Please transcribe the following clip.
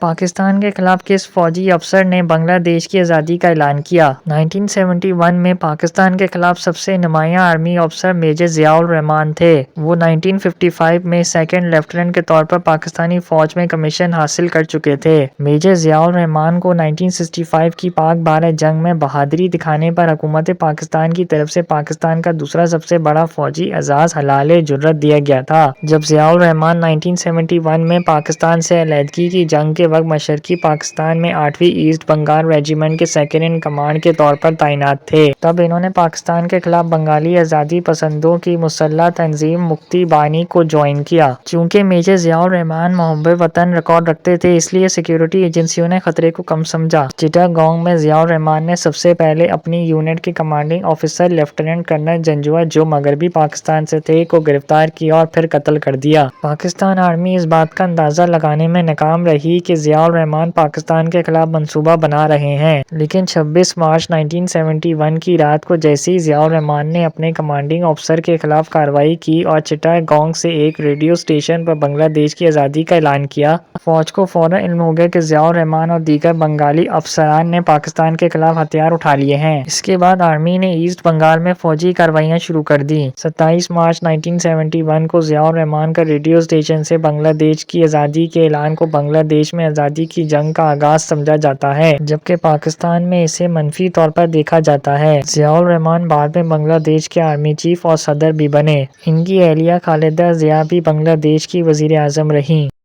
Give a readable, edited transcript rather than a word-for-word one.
پاکستان کے خلاف کس فوجی افسر نے بنگلہ دیش کی آزادی کا اعلان کیا؟ 1971 میں پاکستان کے خلاف سب سے نمایاں آرمی افسر میجر ضیاء الرحمان تھے۔ وہ 1955 میں سیکنڈ لیفٹیننٹ کے طور پر پاکستانی فوج میں کمیشن حاصل کر چکے تھے۔ میجر ضیاء الرحمان کو 1965 کی پاک بھارت جنگ میں بہادری دکھانے پر حکومت پاکستان کی طرف سے پاکستان کا دوسرا سب سے بڑا فوجی اعزاز حلال جرت دیا گیا تھا۔ جب ضیاء الرحمان 1971 میں پاکستان سے علیحدگی کی جنگ کے وقت مشرقی پاکستان میں 8ویں ایسٹ بنگال ریجیمنٹ کے سیکنڈ ان کمانڈ کے طور پر تعینات تھے، تب انہوں نے پاکستان کے خلاف بنگالی آزادی پسندوں کی مسلح تنظیم مکتی بانی کو جوائن کیا۔ چونکہ میجر ضیاء الرحمان محب وطن ریکارڈ رکھتے تھے، اس لیے سیکورٹی ایجنسیوں نے خطرے کو کم سمجھا۔ چٹاگانگ میں ضیاء الرحمان نے سب سے پہلے اپنی یونٹ کے commanding officer lieutenant colonel Janjua, جو مغربی پاکستان سے تھے، کو گرفتار کیا اور پھر قتل کر دیا۔ پاکستان آرمی اس بات کا اندازہ لگانے میں ناکام رہی کہ ضیاء الرحمان پاکستان کے خلاف منصوبہ بنا رہے ہیں، لیکن 26 مارچ 1971 کی رات کو جیسے ہی ضیاء الرحمان نے اپنے کمانڈنگ آفیسر کے خلاف کارروائی کی اور چٹاگانگ سے ایک ریڈیو اسٹیشن پر بنگلہ دیش کی آزادی کا اعلان کیا، فوج کو فوراً علم ہو گیا کہ ضیاء الرحمان اور دیگر بنگالی افسران نے پاکستان کے خلاف ہتھیار اٹھا لیے ہیں۔ اس کے بعد آرمی نے ایسٹ بنگال میں فوجی کارروائیاں شروع کر دیں۔ 27 مارچ 1971 کو ضیاء الرحمان کا ریڈیو اسٹیشن سے بنگلہ دیش کی آزادی کے اعلان کو بنگلہ دیش میں آزادی کی جنگ کا آغاز سمجھا جاتا ہے، جبکہ پاکستان میں اسے منفی طور پر دیکھا جاتا ہے۔ ضیاء الرحمان بعد میں بنگلہ دیش کے آرمی چیف اور صدر بھی بنے۔ ان کی اہلیہ خالدہ ضیاء بھی بنگلہ دیش کی وزیر اعظم رہیں۔